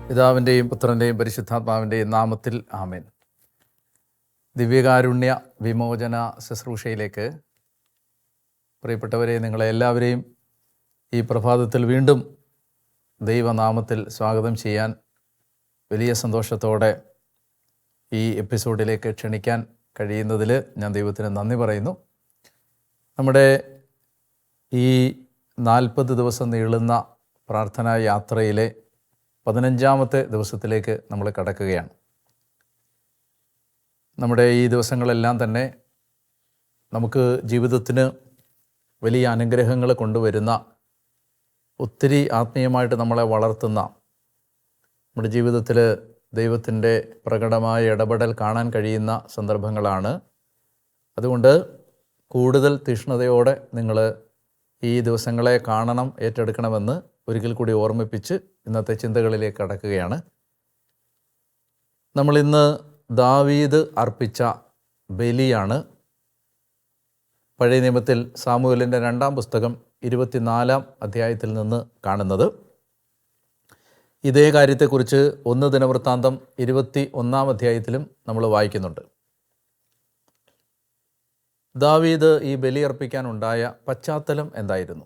പിതാവിൻ്റെയും പുത്രൻ്റെയും പരിശുദ്ധാത്മാവിൻ്റെയും നാമത്തിൽ ആമേൻ. ദിവ്യകാരുണ്യ വിമോചന ശുശ്രൂഷയിലേക്ക് പ്രിയപ്പെട്ടവരെ, നിങ്ങളെ എല്ലാവരെയും ഈ പ്രഭാതത്തിൽ വീണ്ടും ദൈവനാമത്തിൽ സ്വാഗതം ചെയ്യാൻ വലിയ സന്തോഷത്തോടെ ഈ എപ്പിസോഡിലേക്ക് ക്ഷണിക്കാൻ കഴിയുന്നതിൽ ഞാൻ ദൈവത്തിന് നന്ദി പറയുന്നു. നമ്മുടെ ഈ 40 ദിവസം നീളുന്ന പ്രാർത്ഥനാ യാത്രയിലെ 15ാമത്തെ ദിവസത്തിലേക്ക് നമ്മൾ കടക്കുകയാണ്. നമ്മുടെ ഈ ദിവസങ്ങളെല്ലാം തന്നെ നമുക്ക് ജീവിതത്തിന് വലിയ അനുഗ്രഹങ്ങൾ കൊണ്ടുവരുന്ന, ഒത്തിരി ആത്മീയമായിട്ട് നമ്മളെ വളർത്തുന്ന, നമ്മുടെ ജീവിതത്തിൽ ദൈവത്തിൻ്റെ പ്രകടമായ ഇടപെടൽ കാണാൻ കഴിയുന്ന സന്ദർഭങ്ങളാണ്. അതുകൊണ്ട് കൂടുതൽ തീക്ഷ്ണതയോടെ നിങ്ങൾ ഈ ദിവസങ്ങളെ കാണണം, ഏറ്റെടുക്കണമെന്ന് ഒരിക്കൽ കൂടി ഓർമ്മിപ്പിച്ച് ഇന്നത്തെ ചിന്തകളിലേക്ക് കടക്കുകയാണ്. നമ്മളിന്ന് ദാവീദ് അർപ്പിച്ച ബലിയാണ് പഴയ നിയമത്തിൽ സാമുവേലിൻ്റെ 2-ാം പുസ്തകം 24-ാം അധ്യായത്തിൽ നിന്ന് കാണുന്നത്. ഇതേ കാര്യത്തെക്കുറിച്ച് 1 ദിനവൃത്താന്തം 21-ാം അധ്യായത്തിലും നമ്മൾ വായിക്കുന്നുണ്ട്. ദാവീദ് ഈ ബലിയർപ്പിക്കാനുണ്ടായ പശ്ചാത്തലം എന്തായിരുന്നു?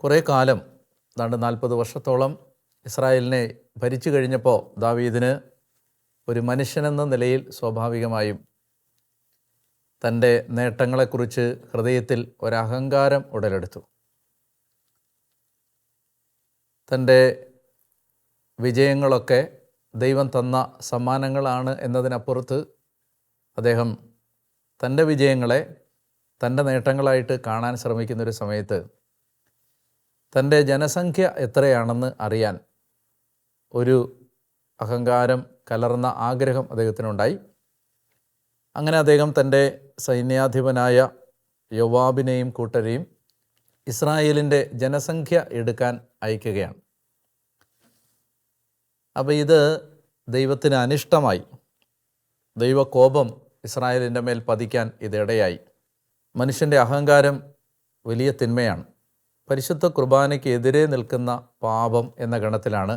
കുറേ കാലം, 40 വർഷത്തോളം ഇസ്രായേലിനെ ഭരിച്ചു കഴിഞ്ഞപ്പോൾ ദാവീദിന് ഒരു മനുഷ്യനെന്ന നിലയിൽ സ്വാഭാവികമായും തൻ്റെ നേട്ടങ്ങളെക്കുറിച്ച് ഹൃദയത്തിൽ ഒരഹങ്കാരം ഉടലെടുത്തു. തൻ്റെ വിജയങ്ങളൊക്കെ ദൈവം തന്ന സമ്മാനങ്ങളാണ് എന്നതിനപ്പുറത്ത് അദ്ദേഹം തൻ്റെ വിജയങ്ങളെ തൻ്റെ നേട്ടങ്ങളായിട്ട് കാണാൻ ശ്രമിക്കുന്നൊരു സമയത്ത് തൻ്റെ ജനസംഖ്യ എത്രയാണെന്ന് അറിയാൻ ഒരു അഹങ്കാരം കലർന്ന ആഗ്രഹം അദ്ദേഹത്തിനുണ്ടായി. അങ്ങനെ അദ്ദേഹം തൻ്റെ സൈന്യാധിപനായ യോവാബിനെയും കൂട്ടരെയും ഇസ്രായേലിൻ്റെ ജനസംഖ്യ എടുക്കാൻ അയക്കുകയാണ്. അപ്പോൾ ഇത് ദൈവത്തിന് അനിഷ്ടമായി. ദൈവകോപം ഇസ്രായേലിൻ്റെ മേൽ പതിക്കാൻ ഇതിടയായി. മനുഷ്യൻ്റെ അഹങ്കാരം വലിയ തിന്മയാണ്. പരിശുദ്ധ കുർബാനയ്ക്ക് എതിരെ നിൽക്കുന്ന പാപം എന്ന ഗണത്തിലാണ്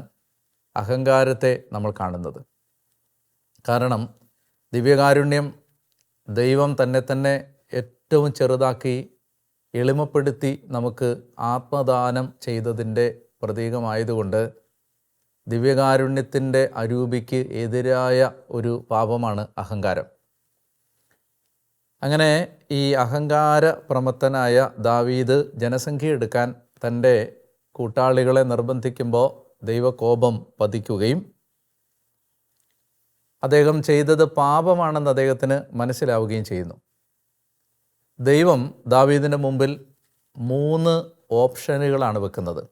അഹങ്കാരത്തെ നമ്മൾ കാണുന്നത്. കാരണം ദിവ്യകാരുണ്യം ദൈവം തന്നെ ഏറ്റവും ചെറുതാക്കി എളിമപ്പെടുത്തി നമുക്ക് ആത്മദാനം ചെയ്തതിൻ്റെ പ്രതീകമായതുകൊണ്ട് ദിവ്യകാരുണ്യത്തിൻ്റെ അരൂപിക്ക് എതിരായ ഒരു പാപമാണ് അഹങ്കാരം. അങ്ങനെ ഈ അഹങ്കാര പ്രമത്തനായ ദാവീദ് ജനസംഖ്യ എടുക്കാൻ തൻ്റെ കൂട്ടാളികളെ നിർബന്ധിക്കുമ്പോൾ ദൈവകോപം പതിക്കുകയും അദ്ദേഹം ചെയ്തത് പാപമാണെന്ന് അദ്ദേഹത്തിന് മനസ്സിലാവുകയും ചെയ്യുന്നു. ദൈവം ദാവീദിൻ്റെ മുമ്പിൽ 3 ഓപ്ഷനുകളാണ് വെക്കുന്നത്.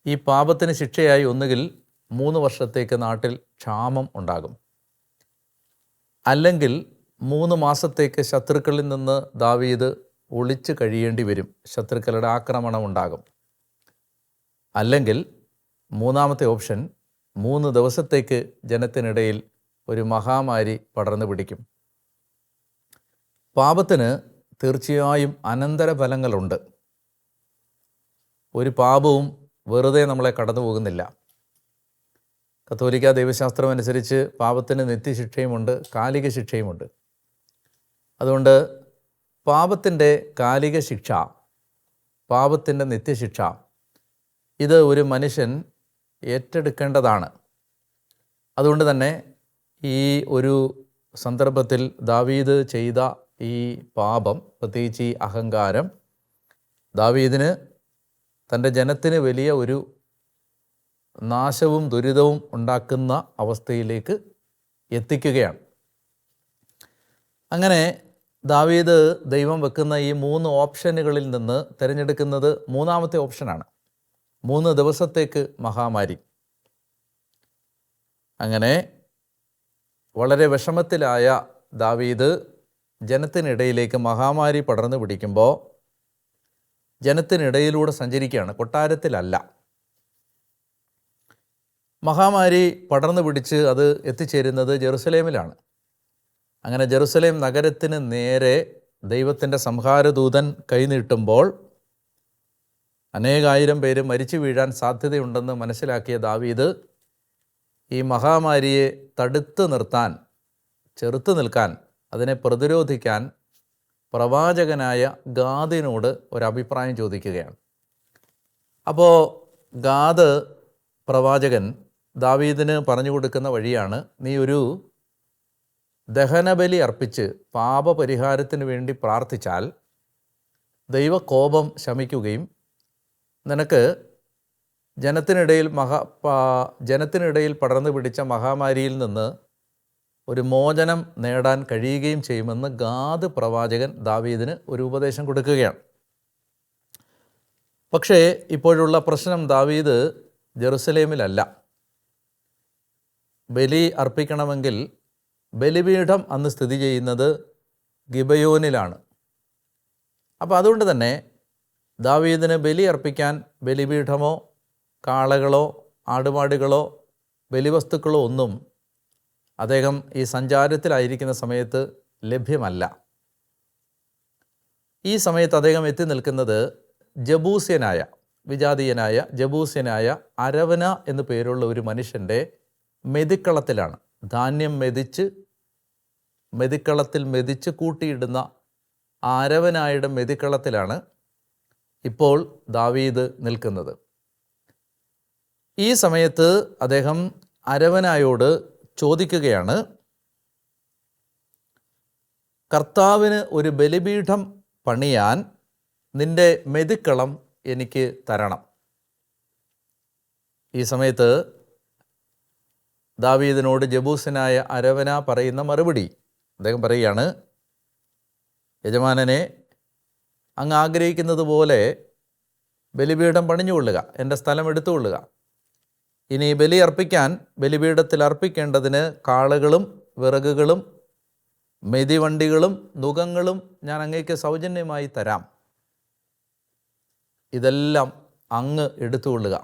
ഈ പാപത്തിന് ശിക്ഷയായി ഒന്നുകിൽ 3 വർഷത്തേക്ക് നാട്ടിൽ ക്ഷാമം ഉണ്ടാകും, അല്ലെങ്കിൽ 3 മാസത്തേക്ക് ശത്രുക്കളിൽ നിന്ന് ദാവീദ് ഒളിച്ചു കഴിയേണ്ടി വരും, ശത്രുക്കളുടെ ആക്രമണം ഉണ്ടാകും. അല്ലെങ്കിൽ 3ാമത്തെ ഓപ്ഷൻ, 3 ദിവസത്തേക്ക് ജനത്തിനിടയിൽ ഒരു മഹാമാരി പടർന്നു പിടിക്കും. പാപത്തിന് തീർച്ചയായും അനന്തരഫലങ്ങളുണ്ട്. ഒരു പാപവും വെറുതെ നമ്മളെ കടന്നു പോകുന്നില്ല. കത്തോലിക്ക ദൈവശാസ്ത്രം അനുസരിച്ച് പാപത്തിന് നിത്യശിക്ഷയുമുണ്ട്, കാലിക ശിക്ഷയുമുണ്ട്. അതുകൊണ്ട് പാപത്തിൻ്റെ കാലിക ശിക്ഷ, പാപത്തിൻ്റെ നിത്യശിക്ഷ, ഇത് ഒരു മനുഷ്യൻ ഏറ്റെടുക്കേണ്ടതാണ്. അതുകൊണ്ട് തന്നെ ഈ ഒരു സന്ദർഭത്തിൽ ദാവീദ് ചെയ്ത ഈ പാപം, പ്രത്യേകിച്ച് ഈ അഹങ്കാരം, ദാവീദിന് തൻ്റെ ജനത്തിന് വലിയ ഒരു നാശവും ദുരിതവും ഉണ്ടാക്കുന്ന അവസ്ഥയിലേക്ക് എത്തിക്കുകയാണ്. അങ്ങനെ ദാവീദ് ദൈവം വെക്കുന്ന ഈ 3 ഓപ്ഷനുകളിൽ നിന്ന് തിരഞ്ഞെടുക്കുന്നത് 3ാമത്തെ ഓപ്ഷനാണ്, 3 ദിവസത്തേക്ക് മഹാമാരി. അങ്ങനെ വളരെ വിഷമത്തിലായ ദാവീദ് ജനത്തിനിടയിലേക്ക് മഹാമാരി പടർന്നു പിടിക്കുമ്പോൾ ജനത്തിനിടയിലൂടെ സഞ്ചരിക്കുകയാണ്, കൊട്ടാരത്തിലല്ല. മഹാമാരി പടർന്നു പിടിച്ച് അത് എത്തിച്ചേരുന്നത് ജെറുസലേമിലാണ്. അങ്ങനെ ജെറുസലേം നഗരത്തിന് നേരെ ദൈവത്തിൻ്റെ സംഹാരദൂതൻ കൈനീട്ടുമ്പോൾ അനേകായിരം പേര് മരിച്ചു വീഴാൻ സാധ്യതയുണ്ടെന്ന് മനസ്സിലാക്കിയ ദാവീദ് ഈ മഹാമാരിയെ തടുത്തു നിർത്താൻ, ചെറുത്തു നിൽക്കാൻ, അതിനെ പ്രതിരോധിക്കാൻ പ്രവാചകനായ ഗാദിനോട് ഒരഭിപ്രായം ചോദിക്കുകയാണ്. അപ്പോൾ ഗാദ് പ്രവാചകൻ ദാവീദിന് പറഞ്ഞു കൊടുക്കുന്ന വഴിയാണ്, നീ ഒരു ദഹനബലി അർപ്പിച്ച് പാപപരിഹാരത്തിന് വേണ്ടി പ്രാർത്ഥിച്ചാൽ ദൈവകോപം ശമിക്കുകയും നിനക്ക് ജനത്തിനിടയിൽ പടർന്നു പിടിച്ച മഹാമാരിയിൽ നിന്ന് ഒരു മോചനം നേടാൻ കഴിയുകയും ചെയ്യുമെന്ന് ഗാദ് പ്രവാചകൻ ദാവീദിന് ഒരു ഉപദേശം കൊടുക്കുകയാണ്. പക്ഷേ ഇപ്പോഴുള്ള പ്രശ്നം, ദാവീദ് ജെറുസലേമിലല്ല. ബലി അർപ്പിക്കണമെങ്കിൽ ബലിപീഠം അന്ന് സ്ഥിതി ചെയ്യുന്നത് ഗിബയോനിലാണ്. അപ്പോൾ അതുകൊണ്ട് തന്നെ ദാവീദിന് ബലി അർപ്പിക്കാൻ ബലിപീഠമോ കാളകളോ ആടുമാടുകളോ ബലിവസ്തുക്കളോ ഒന്നും അദ്ദേഹം ഈ സഞ്ചാരത്തിലായിരിക്കുന്ന സമയത്ത് ലഭ്യമല്ല. ഈ സമയത്ത് അദ്ദേഹം എത്തി നിൽക്കുന്നത് വിജാതീയനായ ജബൂസ്യനായ അരവന എന്നു പേരുള്ള ഒരു മനുഷ്യൻ്റെ മെതിക്കളത്തിലാണ്. ധാന്യം മെതിക്കളത്തിൽ മെതിച്ച് കൂട്ടിയിടുന്ന അരവനായുടെ മെതിക്കളത്തിലാണ് ഇപ്പോൾ ദാവീദ് നിൽക്കുന്നത്. ഈ സമയത്ത് അദ്ദേഹം അരവനായോട് ചോദിക്കുകയാണ്, കർത്താവിന് ഒരു ബലിപീഠം പണിയാൻ നിന്റെ മെതിക്കളം എനിക്ക് തരണം. ഈ സമയത്ത് ദാവീദിനോട് ജബൂസനായ അരവന പറയുന്ന മറുപടി, അദ്ദേഹം പറയുകയാണ്, യജമാനനെ, അങ്ങ് ആഗ്രഹിക്കുന്നത് പോലെ ബലിപീഠം പണിഞ്ഞുകൊള്ളുക, എൻ്റെ സ്ഥലം എടുത്തുകൊള്ളുക. ഇനി ബലി അർപ്പിക്കാൻ ബലിപീഠത്തിൽ അർപ്പിക്കേണ്ടതിന് കാളകളും വിറകുകളും മെതിവണ്ടികളും നുകങ്ങളും ഞാൻ അങ്ങേക്ക് സൗജന്യമായി തരാം. ഇതെല്ലാം അങ്ങ് എടുത്തുകൊള്ളുക.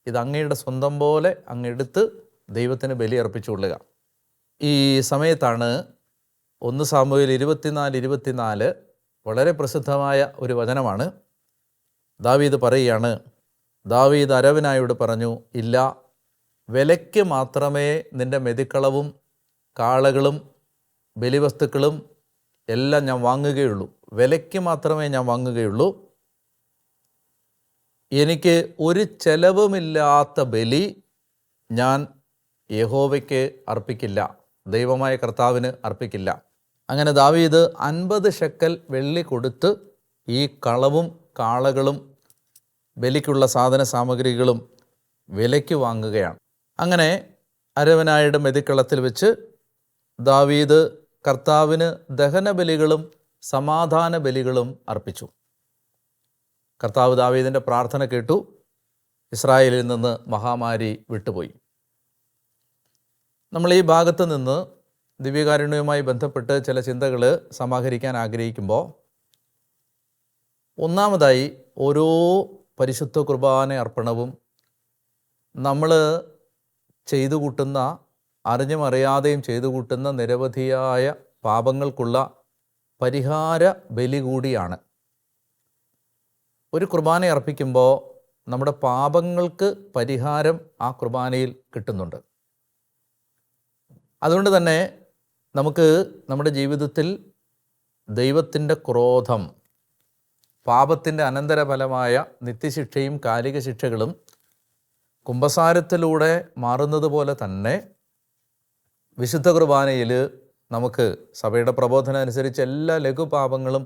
ഇത് അങ്ങയുടെ സ്വന്തം പോലെ അങ്ങ് എടുത്ത് ദൈവത്തിന് ബലി അർപ്പിച്ചുകൊള്ളുക. ഈ സമയത്താണ് 1 സാമുവേൽ 24:24 വളരെ പ്രസിദ്ധമായ ഒരു വചനമാണ്. ദാവീദ് പറയുകയാണ്, ദാവീദ് അരവനായോട് പറഞ്ഞു, ഇല്ല, വിലയ്ക്ക് മാത്രമേ നിൻ്റെ മെതിക്കളവും കാളകളും ബലിവസ്തുക്കളും എല്ലാം ഞാൻ വാങ്ങുകയുള്ളൂ. വിലയ്ക്ക് മാത്രമേ ഞാൻ വാങ്ങുകയുള്ളൂ. എനിക്ക് ഒരു ചെലവുമില്ലാത്ത ബലി ഞാൻ യഹോവയ്ക്ക് അർപ്പിക്കില്ല, ദൈവമായ കർത്താവിന് അർപ്പിക്കില്ല. അങ്ങനെ ദാവീദ് 50 ഷെക്കൽ വെള്ളി കൊടുത്ത് ഈ കളവും കാളകളും ബലിക്കുള്ള സാധന സാമഗ്രികളും വിലയ്ക്ക് വാങ്ങുകയാണ്. അങ്ങനെ അരവനായുടെ മെതിക്കളത്തിൽ വെച്ച് ദാവീദ് കർത്താവിന് ദഹനബലികളും സമാധാന ബലികളും അർപ്പിച്ചു. കർത്താവ് ദാവീദിൻ്റെ പ്രാർത്ഥന കേട്ടു. ഇസ്രായേലിൽ നിന്ന് മഹാമാരി വിട്ടുപോയി. നമ്മൾ ഈ ഭാഗത്ത് നിന്ന് ദിവ്യകാരുണ്യവുമായി ബന്ധപ്പെട്ട് ചില ചിന്തകൾ സമാഹരിക്കാൻ ആഗ്രഹിക്കുമ്പോൾ, ഒന്നാമതായി ഓരോ പരിശുദ്ധ കുർബാന അർപ്പണവും നമ്മൾ ചെയ്തു കൂട്ടുന്ന, അറിഞ്ഞും അറിയാതെയും ചെയ്തു കൂട്ടുന്ന നിരവധിയായ പാപങ്ങൾക്കുള്ള പരിഹാര ബലി കൂടിയാണ്. ഒരു കുർബാന അർപ്പിക്കുമ്പോൾ നമ്മുടെ പാപങ്ങൾക്ക് പരിഹാരം ആ കുർബാനയിൽ കിട്ടുന്നുണ്ട്. അതുകൊണ്ട് തന്നെ നമുക്ക് നമ്മുടെ ജീവിതത്തിൽ ദൈവത്തിൻ്റെ ക്രോധം, പാപത്തിൻ്റെ അനന്തരഫലമായ നിത്യശിക്ഷയും കാലിക ശിക്ഷകളും കുമ്പസാരത്തിലൂടെ മാറുന്നത് പോലെ തന്നെ വിശുദ്ധ കുർബാനയിൽ നമുക്ക് സഭയുടെ പ്രബോധനം അനുസരിച്ച് എല്ലാ ലഘുപാപങ്ങളും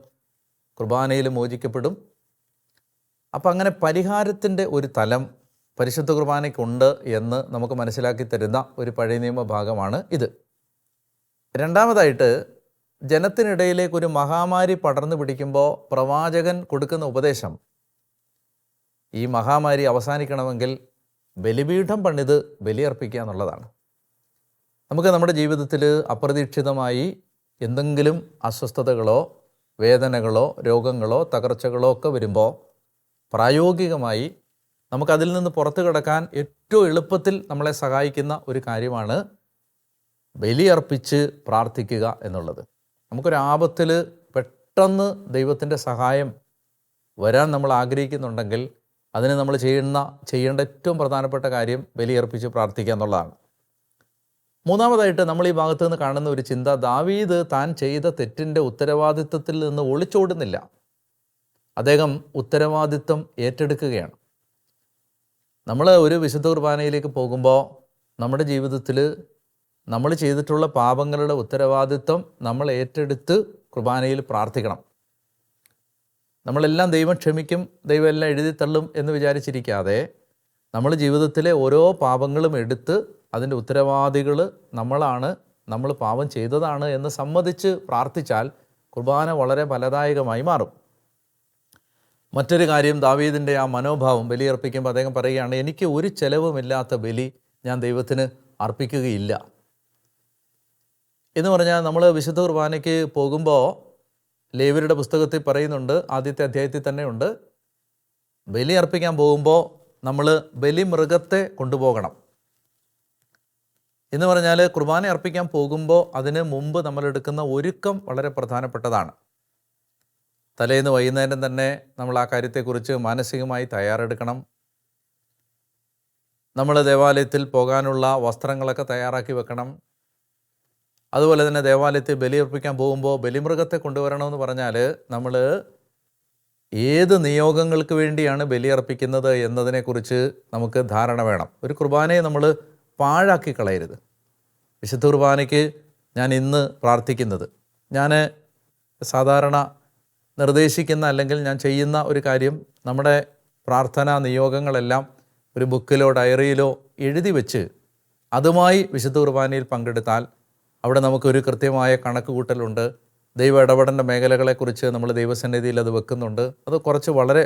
കുർബാനയിൽ മോചിക്കപ്പെടും. അപ്പം അങ്ങനെ പരിഹാരത്തിൻ്റെ ഒരു തലം പരിശുദ്ധ കുർബാനയ്ക്കുണ്ട് എന്ന് നമുക്ക് മനസ്സിലാക്കി തരുന്ന ഒരു പഴയ നിയമ ഭാഗമാണ് ഇത്. രണ്ടാമതായിട്ട്, ജനത്തിനിടയിലേക്ക് ഒരു മഹാമാരി പടർന്നു പിടിക്കുമ്പോൾ പ്രവാചകൻ കൊടുക്കുന്ന ഉപദേശം, ഈ മഹാമാരി അവസാനിക്കണമെങ്കിൽ ബലിപീഠം പണിത് ബലിയർപ്പിക്കുക എന്നുള്ളതാണ്. നമുക്ക് നമ്മുടെ ജീവിതത്തിൽ അപ്രതീക്ഷിതമായി എന്തെങ്കിലും അസ്വസ്ഥതകളോ വേദനകളോ രോഗങ്ങളോ തകർച്ചകളോ ഒക്കെ വരുമ്പോൾ പ്രായോഗികമായി നമുക്കതിൽ നിന്ന് പുറത്തു കിടക്കാൻ ഏറ്റവും എളുപ്പത്തിൽ നമ്മളെ സഹായിക്കുന്ന ഒരു കാര്യമാണ് ബലിയർപ്പിച്ച് പ്രാർത്ഥിക്കുക എന്നുള്ളത്. നമുക്കൊരാപത്തിൽ പെട്ടെന്ന് ദൈവത്തിൻ്റെ സഹായം വരാൻ നമ്മൾ ആഗ്രഹിക്കുന്നുണ്ടെങ്കിൽ അതിന് നമ്മൾ ചെയ്യേണ്ട ഏറ്റവും പ്രധാനപ്പെട്ട കാര്യം ബലിയർപ്പിച്ച് പ്രാർത്ഥിക്കുക എന്നുള്ളതാണ്. മൂന്നാമതായിട്ട് നമ്മൾ ഈ ഭാഗത്ത് നിന്ന് കാണുന്ന ഒരു ചിന്ത, ദാവീദ് താൻ ചെയ്ത തെറ്റിൻ്റെ ഉത്തരവാദിത്വത്തിൽ നിന്ന് ഒളിച്ചോടുന്നില്ല. അദ്ദേഹം ഉത്തരവാദിത്വം ഏറ്റെടുക്കുകയാണ്. നമ്മൾ ഒരു വിശുദ്ധ കുർബാനയിലേക്ക് പോകുമ്പോൾ നമ്മുടെ ജീവിതത്തിൽ നമ്മൾ ചെയ്തിട്ടുള്ള പാപങ്ങളുടെ ഉത്തരവാദിത്വം നമ്മൾ ഏറ്റെടുത്ത് കുർബാനയിൽ പ്രാർത്ഥിക്കണം. നമ്മളെല്ലാം ദൈവം ക്ഷമിക്കും, ദൈവം എല്ലാം എഴുതി തള്ളും എന്ന് വിചാരിച്ചിരിക്കാതെ നമ്മൾ ജീവിതത്തിലെ ഓരോ പാപങ്ങളും എടുത്ത് അതിൻ്റെ ഉത്തരവാദികൾ നമ്മളാണ്, നമ്മൾ പാപം ചെയ്തതാണ് എന്ന് സമ്മതിച്ച് പ്രാർത്ഥിച്ചാൽ കുർബാന വളരെ ഫലദായകമായി മാറും. മറ്റൊരു കാര്യം, ദാവീദിൻ്റെ ആ മനോഭാവം ബലിയർപ്പിക്കുമ്പോൾ അദ്ദേഹം പറയുകയാണ്, എനിക്ക് ഒരു ചെലവുമില്ലാത്ത ബലി ഞാൻ ദൈവത്തിന് അർപ്പിക്കുകയില്ല എന്ന് പറഞ്ഞാൽ, നമ്മൾ വിശുദ്ധ കുർബാനയ്ക്ക് പോകുമ്പോൾ ലേവ്യരുടെ പുസ്തകത്തിൽ പറയുന്നുണ്ട്, ആദ്യത്തെ അധ്യായത്തിൽ തന്നെ ഉണ്ട്, ബലി അർപ്പിക്കാൻ പോകുമ്പോൾ നമ്മൾ ബലിമൃഗത്തെ കൊണ്ടുപോകണം എന്ന് പറഞ്ഞാൽ, കുർബാന അർപ്പിക്കാൻ പോകുമ്പോൾ അതിന് മുമ്പ് നമ്മളെടുക്കുന്ന ഒരുക്കം വളരെ പ്രധാനപ്പെട്ടതാണ്. തലേന്ന് വൈകുന്നേരം തന്നെ നമ്മൾ ആ കാര്യത്തെക്കുറിച്ച് മാനസികമായി തയ്യാറെടുക്കണം. നമ്മൾ ദേവാലയത്തിൽ പോകാനുള്ള വസ്ത്രങ്ങളൊക്കെ തയ്യാറാക്കി വെക്കണം. അതുപോലെ തന്നെ ദേവാലയത്തിൽ ബലിയർപ്പിക്കാൻ പോകുമ്പോൾ ബലിമൃഗത്തെ കൊണ്ടുവരണമെന്ന് പറഞ്ഞാൽ നമ്മൾ ഏത് നിയോഗങ്ങൾക്ക് വേണ്ടിയാണ് ബലിയർപ്പിക്കുന്നത് എന്നതിനെക്കുറിച്ച് നമുക്ക് ധാരണ വേണം. ഒരു കുർബാനയെ നമ്മൾ പാഴാക്കി കളയരുത്. വിശുദ്ധ കുർബാനയ്ക്ക് ഞാൻ ഇന്ന് പ്രാർത്ഥിക്കുന്നത്, ഞാൻ സാധാരണ നിർദ്ദേശിക്കുന്ന അല്ലെങ്കിൽ ഞാൻ ചെയ്യുന്ന ഒരു കാര്യം, നമ്മുടെ പ്രാർത്ഥനാ നിയോഗങ്ങളെല്ലാം ഒരു ബുക്കിലോ ഡയറിയിലോ എഴുതി വെച്ച് അതുമായി വിശുദ്ധ കുർബാനയിൽ പങ്കെടുത്താൽ അവിടെ നമുക്കൊരു കൃത്യമായ കണക്ക് കൂട്ടലുണ്ട്. ദൈവ ഇടപെടേണ്ട മേഖലകളെക്കുറിച്ച് നമ്മൾ ദൈവസന്നിധിയിൽ അത് വെക്കുന്നുണ്ട്. അത് കുറച്ച് വളരെ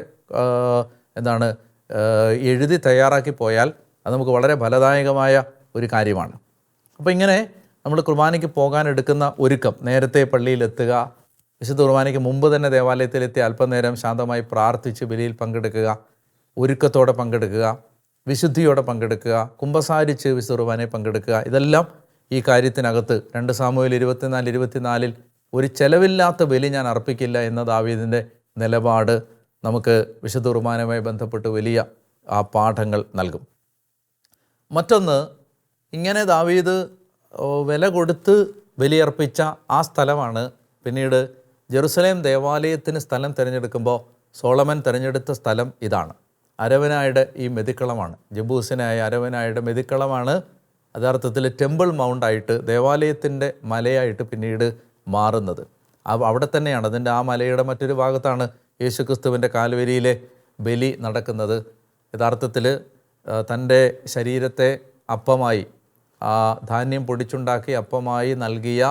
എഴുതി തയ്യാറാക്കി പോയാൽ അത് നമുക്ക് വളരെ ഫലദായകമായ ഒരു കാര്യമാണ്. അപ്പോൾ ഇങ്ങനെ നമ്മൾ കുർബാനയ്ക്ക് പോകാനെടുക്കുന്ന ഒരുക്കം, നേരത്തെ പള്ളിയിലെത്തുക, വിശുദ്ധ കുർബാനയ്ക്ക് മുമ്പ് തന്നെ ദേവാലയത്തിലെത്തി അല്പനേരം ശാന്തമായി പ്രാർത്ഥിച്ച് ബലിയിൽ പങ്കെടുക്കുക, ഒരുക്കത്തോടെ പങ്കെടുക്കുക, വിശുദ്ധിയോടെ പങ്കെടുക്കുക, കുമ്പസാരിച്ച് വിശുദ്ധ കുർബാനയിൽ പങ്കെടുക്കുക. ഇതെല്ലാം ഈ കാര്യത്തിനകത്ത് 2 സാമുവേൽ 24:24 ഒരു ചെലവില്ലാത്ത ബലി ഞാൻ അർപ്പിക്കില്ല എന്ന ദാവീദിൻ്റെ നിലപാട് നമുക്ക് വിശുദ്ധ കുർബാനയുമായി ബന്ധപ്പെട്ട് വലിയ ആ പാഠങ്ങൾ നൽകും. മറ്റൊന്ന്, ഇങ്ങനെ ദാവീദ് വില കൊടുത്ത് ബലിയർപ്പിച്ച ആ സ്ഥലമാണ് പിന്നീട് ജെറുസലേം ദേവാലയത്തിന് സ്ഥലം തിരഞ്ഞെടുക്കുമ്പോൾ സോളമൻ തിരഞ്ഞെടുത്ത സ്ഥലം ഇതാണ്. അരവനായുടെ ഈ മെതിക്കളമാണ്, ജബൂസിനായ അരവനായുടെ മെതിക്കളമാണ് യഥാർത്ഥത്തിൽ ടെമ്പിൾ മൗണ്ടായിട്ട്, ദേവാലയത്തിൻ്റെ മലയായിട്ട് പിന്നീട് മാറുന്നത്. അവിടെ തന്നെയാണ്, അതിൻ്റെ ആ മലയുടെ മറ്റൊരു ഭാഗത്താണ് യേശുക്രിസ്തുവിൻ്റെ കാൽവരിയിലെ ബലി നടക്കുന്നത്. യഥാർത്ഥത്തിൽ തൻ്റെ ശരീരത്തെ അപ്പമായി, ധാന്യം പൊടിച്ചുണ്ടാക്കി അപ്പമായി നൽകിയ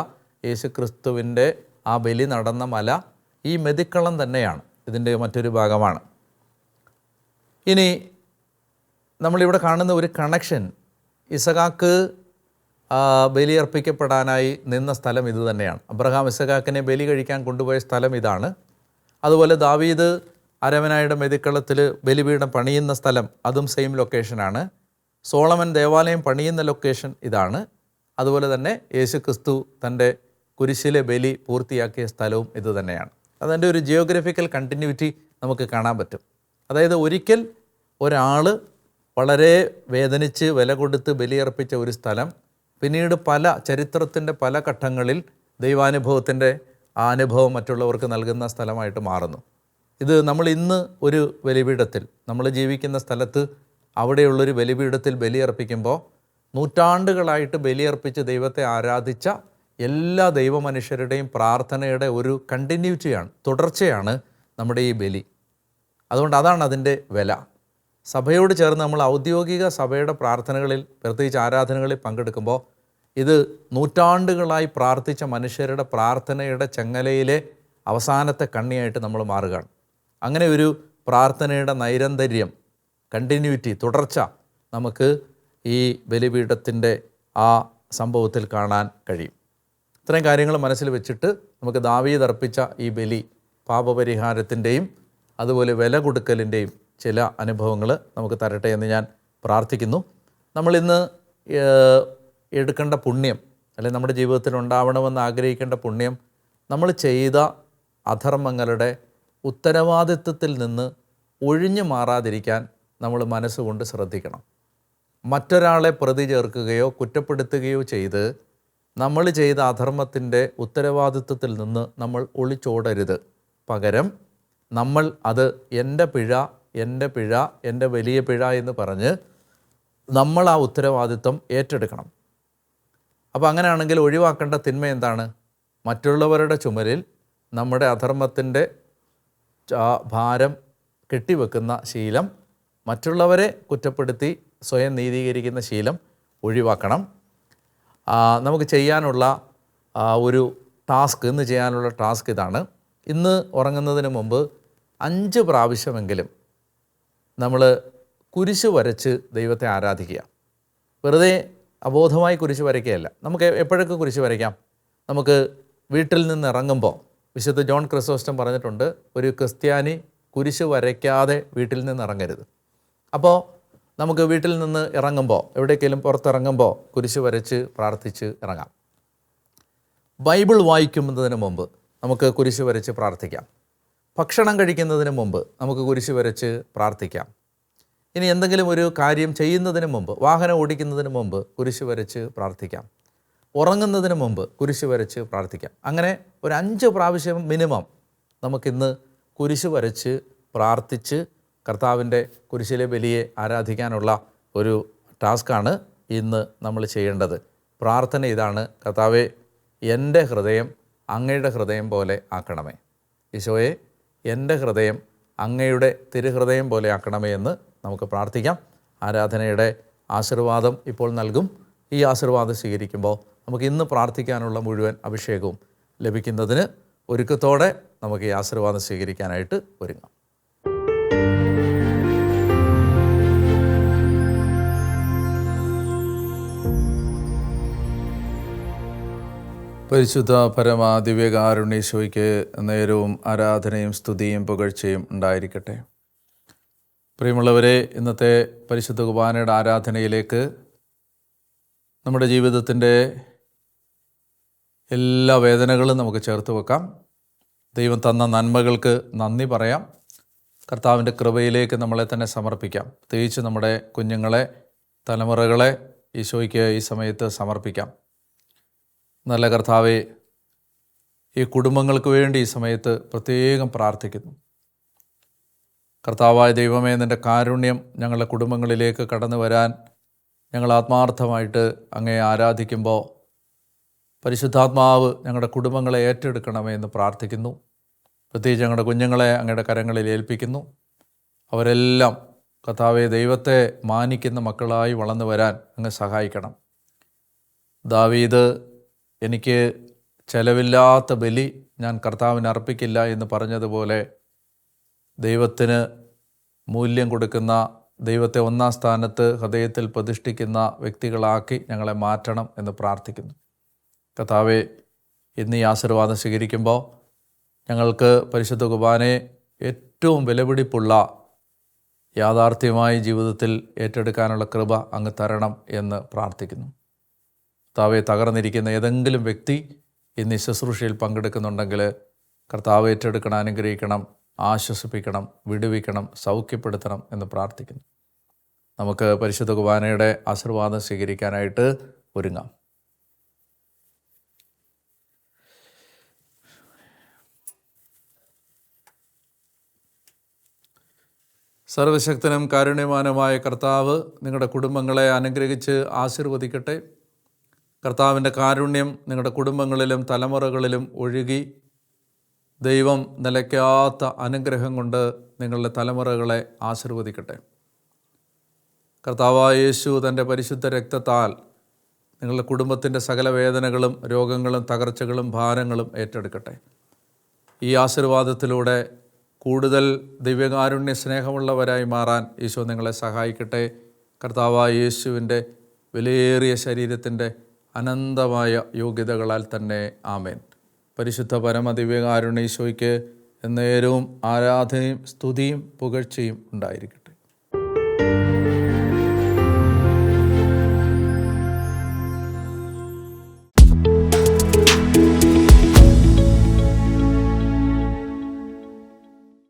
യേശുക്രിസ്തുവിൻ്റെ ആ ബലി നടന്ന മല ഈ മെതിക്കളം തന്നെയാണ്, ഇതിൻ്റെ മറ്റൊരു ഭാഗമാണ്. ഇനി നമ്മളിവിടെ കാണുന്ന ഒരു കണക്ഷൻ, ഇസഹാക്ക് ബലിയർപ്പിക്കപ്പെടാനായി നിന്ന സ്ഥലം ഇത് തന്നെയാണ്. അബ്രഹാം ഇസഹാക്കിനെ ബലി കഴിക്കാൻ കൊണ്ടുപോയ സ്ഥലം ഇതാണ്. അതുപോലെ ദാവീദ് അരവനായുടെ മെതിക്കളത്തിൽ ബലിപീഠം പണിയുന്ന സ്ഥലം അതും സെയിം ലൊക്കേഷനാണ്. സോളമൻ ദേവാലയം പണിയുന്ന ലൊക്കേഷൻ ഇതാണ്. അതുപോലെ തന്നെ യേശുക്രിസ്തു തൻ്റെ കുരിശിലെ ബലി പൂർത്തിയാക്കിയ സ്ഥലവും ഇത് തന്നെയാണ്. അതിൻ്റെ ഒരു ജിയോഗ്രഫിക്കൽ കണ്ടിന്യൂറ്റി നമുക്ക് കാണാൻ പറ്റും. അതായത് ഒരിക്കൽ ഒരാൾ വളരെ വേദനിച്ച് വില കൊടുത്ത് ബലിയർപ്പിച്ച ഒരു സ്ഥലം പിന്നീട് ചരിത്രത്തിൻ്റെ പല ഘട്ടങ്ങളിൽ ദൈവാനുഭവത്തിൻ്റെ ആ അനുഭവം മറ്റുള്ളവർക്ക് നൽകുന്ന സ്ഥലമായിട്ട് മാറുന്നു. ഇത് നമ്മൾ ഇന്ന് ഒരു ബലിപീഠത്തിൽ, നമ്മൾ ജീവിക്കുന്ന സ്ഥലത്ത് അവിടെയുള്ളൊരു ബലിപീഠത്തിൽ ബലിയർപ്പിക്കുമ്പോൾ നൂറ്റാണ്ടുകളായിട്ട് ബലിയർപ്പിച്ച് ദൈവത്തെ ആരാധിച്ച എല്ലാ ദൈവമനുഷ്യരുടെയും പ്രാർത്ഥനയുടെ ഒരു കണ്ടിന്യൂറ്റിയാണ്, തുടർച്ചയാണ് നമ്മുടെ ഈ ബലി. അതുകൊണ്ട് അതാണ് അതിൻ്റെ വില. സഭയോട് ചേർന്ന് നമ്മൾ ഔദ്യോഗിക സഭയുടെ പ്രാർത്ഥനകളിൽ, പ്രത്യേകിച്ച് ആരാധനകളിൽ പങ്കെടുക്കുമ്പോൾ ഇത് നൂറ്റാണ്ടുകളായി പ്രാർത്ഥിച്ച മനുഷ്യരുടെ പ്രാർത്ഥനയുടെ ചങ്ങലയിലെ അവസാനത്തെ കണ്ണിയായിട്ട് നമ്മൾ മാറുകയാണ്. അങ്ങനെ ഒരു പ്രാർത്ഥനയുടെ നൈരന്തര്യം, കണ്ടിന്യൂറ്റി, തുടർച്ച നമുക്ക് ഈ ബലിപീഠത്തിൻ്റെ ആ സംഭവത്തിൽ കാണാൻ കഴിയും. ഇത്രയും കാര്യങ്ങൾ മനസ്സിൽ വെച്ചിട്ട് നമുക്ക് ദാവീദ് അർപ്പിച്ച ഈ ബലി പാപപരിഹാരത്തിൻ്റെയും അതുപോലെ വില കൊടുക്കലിൻ്റെയും ചില അനുഭവങ്ങൾ നമുക്ക് തരട്ടെ എന്ന് ഞാൻ പ്രാർത്ഥിക്കുന്നു. നമ്മളിന്ന് എടുക്കേണ്ട പുണ്യം, അല്ലെങ്കിൽ നമ്മുടെ ജീവിതത്തിൽ ഉണ്ടാവണമെന്ന് ആഗ്രഹിക്കേണ്ട പുണ്യം, നമ്മൾ ചെയ്ത അധർമ്മങ്ങളുടെ ഉത്തരവാദിത്വത്തിൽ നിന്ന് ഒഴിഞ്ഞു മാറാതിരിക്കാൻ നമ്മൾ മനസ്സുകൊണ്ട് ശ്രദ്ധിക്കണം. മറ്റൊരാളെ പ്രതി ചേർക്കുകയോ കുറ്റപ്പെടുത്തുകയോ ചെയ്ത് നമ്മൾ ചെയ്ത അധർമ്മത്തിൻ്റെ ഉത്തരവാദിത്വത്തിൽ നിന്ന് നമ്മൾ ഒളിച്ചോടരുത്. പകരം നമ്മൾ അത് എൻ്റെ പിഴ, എൻ്റെ പിഴ, എൻ്റെ വലിയ പിഴ എന്ന് പറഞ്ഞ് നമ്മൾ ആ ഉത്തരവാദിത്വം ഏറ്റെടുക്കണം. അപ്പോൾ അങ്ങനെയാണെങ്കിൽ ഒഴിവാക്കേണ്ട തിന്മ എന്താണ്? മറ്റുള്ളവരുടെ ചുമലിൽ നമ്മുടെ അധർമ്മത്തിൻ്റെ ഭാരം കെട്ടിവെക്കുന്ന ശീലം, മറ്റുള്ളവരെ കുറ്റപ്പെടുത്തി സ്വയം നീതീകരിക്കുന്ന ശീലം ഒഴിവാക്കണം. നമുക്ക് ചെയ്യാനുള്ള ഒരു ടാസ്ക്, ഇന്ന് ചെയ്യാനുള്ള ടാസ്ക് ഇതാണ്. ഇന്ന് ഉറങ്ങുന്നതിന് മുമ്പ് 5 പ്രാവശ്യമെങ്കിലും നമ്മൾ കുരിശ് വരച്ച് ദൈവത്തെ ആരാധിക്കുക. വെറുതെ അബോധമായി കുരിശ് വരയ്ക്കുകയല്ല. നമുക്ക് എപ്പോഴൊക്കെ കുരിശ് വരയ്ക്കാം? നമുക്ക് വീട്ടിൽ നിന്ന് ഇറങ്ങുമ്പോൾ, വിശുദ്ധ ജോൺ ക്രിസോസ്റ്റം പറഞ്ഞിട്ടുണ്ട്, ഒരു ക്രിസ്ത്യാനി കുരിശ് വരയ്ക്കാതെ വീട്ടിൽ നിന്ന് ഇറങ്ങരുത്. അപ്പോൾ നമുക്ക് വീട്ടിൽ നിന്ന് ഇറങ്ങുമ്പോൾ, എവിടേക്കെങ്കിലും പുറത്തിറങ്ങുമ്പോൾ കുരിശ് വരച്ച് പ്രാർത്ഥിച്ച് ഇറങ്ങാം. ബൈബിൾ വായിക്കുന്നതിന് മുമ്പ് നമുക്ക് കുരിശ് വരച്ച് പ്രാർത്ഥിക്കാം. ഭക്ഷണം കഴിക്കുന്നതിന് മുമ്പ് നമുക്ക് കുരിശ് വരച്ച് പ്രാർത്ഥിക്കാം. ഇനി എന്തെങ്കിലും ഒരു കാര്യം ചെയ്യുന്നതിന് മുമ്പ്, വാഹനം ഓടിക്കുന്നതിന് മുമ്പ് കുരിശ് വരച്ച് പ്രാർത്ഥിക്കാം. ഉറങ്ങുന്നതിന് മുമ്പ് കുരിശ് വരച്ച് പ്രാർത്ഥിക്കാം. അങ്ങനെ ഒരു 5 പ്രാവശ്യം മിനിമം നമുക്കിന്ന് കുരിശ് വരച്ച് പ്രാർത്ഥിച്ച് കർത്താവിൻ്റെ കുരിശിലെ ബലിയെ ആരാധിക്കാനുള്ള ഒരു ടാസ്ക്കാണ് ഇന്ന് നമ്മൾ ചെയ്യേണ്ടത്. പ്രാർത്ഥന ഇതാണ്: കർത്താവേ, എൻ്റെ ഹൃദയം അങ്ങയുടെ ഹൃദയം പോലെ ആക്കണമേ. ഈശോയെ, എൻ്റെ ഹൃദയം അങ്ങയുടെ തിരുഹൃദയം പോലെ ആക്കണമേ എന്ന് നമുക്ക് പ്രാർത്ഥിക്കാം. ആരാധനയുടെ ആശീർവാദം ഇപ്പോൾ നൽകും. ഈ ആശീർവാദം സ്വീകരിക്കുമ്പോൾ നമുക്ക് ഇന്ന് പ്രാർത്ഥിക്കാനുള്ള മുഴുവൻ അഭിഷേകവും ലഭിക്കുന്നതിന് ഒരുക്കത്തോടെ നമുക്ക് ഈ ആശീർവാദം സ്വീകരിക്കാനായിട്ട് ഒരുങ്ങാം. പരിശുദ്ധ പരമ ദിവ്യകാരുണ്യേശോയ്ക്ക് നേരവും ആരാധനയും സ്തുതിയും പുകഴ്ചയും ഉണ്ടായിരിക്കട്ടെ. പ്രിയമുള്ളവരെ, ഇന്നത്തെ പരിശുദ്ധ കുർബാനയുടെ ആരാധനയിലേക്ക് നമ്മുടെ ജീവിതത്തിൻ്റെ എല്ലാ വേദനകളും നമുക്ക് ചേർത്ത് വെക്കാം. ദൈവം തന്ന നന്മകൾക്ക് നന്ദി പറയാം. കർത്താവിൻ്റെ കൃപയിലേക്ക് നമ്മളെ തന്നെ സമർപ്പിക്കാം. പ്രത്യേകിച്ച് നമ്മുടെ കുഞ്ഞുങ്ങളെ, തലമുറകളെ ഈശോയ്ക്ക് ഈ സമയത്ത് സമർപ്പിക്കാം. നല്ല കർത്താവേ, ഈ കുടുംബങ്ങൾക്ക് വേണ്ടി ഈ സമയത്ത് പ്രത്യേകം പ്രാർത്ഥിക്കുന്നു. കർത്താവായ ദൈവമേ, നിൻ്റെ കാരുണ്യം ഞങ്ങളുടെ കുടുംബങ്ങളിലേക്ക് കടന്നു വരാൻ ഞങ്ങൾ ആത്മാർത്ഥമായിട്ട് അങ്ങയെ ആരാധിക്കുമ്പോൾ പരിശുദ്ധാത്മാവ് ഞങ്ങളുടെ കുടുംബങ്ങളെ ഏറ്റെടുക്കണമേ എന്ന് പ്രാർത്ഥിക്കുന്നു. പ്രത്യേകിച്ച് ഞങ്ങളുടെ കുഞ്ഞുങ്ങളെ അങ്ങയുടെ കരങ്ങളിൽ ഏൽപ്പിക്കുന്നു. അവരെല്ലാം കർത്താവെ ദൈവത്തെ മാനിക്കുന്ന മക്കളായി വളർന്നു വരാൻ അങ്ങ് സഹായിക്കണം. ദാവീദ് എനിക്ക് ചെലവില്ലാത്ത ബലി ഞാൻ കർത്താവിന് അർപ്പിക്കില്ല എന്ന് പറഞ്ഞതുപോലെ ദൈവത്തിന് മൂല്യം കൊടുക്കുന്ന, ദൈവത്തെ ഒന്നാം സ്ഥാനത്ത് ഹൃദയത്തിൽ പ്രതിഷ്ഠിക്കുന്ന വ്യക്തികളാക്കി ഞങ്ങളെ മാറ്റണം എന്ന് പ്രാർത്ഥിക്കുന്നു. കർത്താവേ, ഇന്ന് ഈ ആശീർവാദം സ്വീകരിക്കുമ്പോൾ ഞങ്ങൾക്ക് പരിശുദ്ധ കുർബാനയെ ഏറ്റവും വിലപിടിപ്പുള്ള യാഥാർത്ഥ്യമായി ജീവിതത്തിൽ ഏറ്റെടുക്കാനുള്ള കൃപ അങ്ങ് തരണം എന്ന് പ്രാർത്ഥിക്കുന്നു. കർത്താവെ, തകർന്നിരിക്കുന്ന ഏതെങ്കിലും വ്യക്തി ഇന്ന് ശുശ്രൂഷയിൽ പങ്കെടുക്കുന്നുണ്ടെങ്കിൽ കർത്താവ് ഏറ്റെടുക്കണം, അനുഗ്രഹിക്കണം, ആശ്വസിപ്പിക്കണം, വിടുവിക്കണം, സൗഖ്യപ്പെടുത്തണം എന്ന് പ്രാർത്ഥിക്കുന്നു. നമുക്ക് പരിശുദ്ധ കുർബാനയുടെ ആശീർവാദം സ്വീകരിക്കാനായിട്ട് ഒരുങ്ങാം. സർവശക്തനും കാരുണ്യവാനുമായ കർത്താവ് നിങ്ങളുടെ കുടുംബങ്ങളെ അനുഗ്രഹിച്ച് ആശീർവദിക്കട്ടെ. കർത്താവിൻ്റെ കാരുണ്യം നിങ്ങളുടെ കുടുംബങ്ങളിലും തലമുറകളിലും ഒഴുകി ദൈവം നിലയ്ക്കാത്ത അനുഗ്രഹം കൊണ്ട് നിങ്ങളുടെ തലമുറകളെ ആശീർവദിക്കട്ടെ. കർത്താവായ യേശു തൻ്റെ പരിശുദ്ധ രക്തത്താൽ നിങ്ങളുടെ കുടുംബത്തിൻ്റെ സകല വേദനകളും രോഗങ്ങളും തകർച്ചകളും ഭാരങ്ങളും ഏറ്റെടുക്കട്ടെ. ഈ ആശീർവാദത്തിലൂടെ കൂടുതൽ ദിവ്യകാരുണ്യ സ്നേഹമുള്ളവരായി മാറാൻ ഈശോ നിങ്ങളെ സഹായിക്കട്ടെ. കർത്താവായ യേശുവിൻ്റെ വിലയേറിയ ശരീരത്തിൻ്റെ അനന്തമായ യോഗ്യതകളാൽ തന്നെ ആമേൻ. പരിശുദ്ധ പരമ ദിവ്യകാരുണ്യ ഈശോയ്ക്ക് എന്നേരവും ആരാധനയും സ്തുതിയും പുകഴ്ചയും ഉണ്ടായിരിക്കട്ടെ.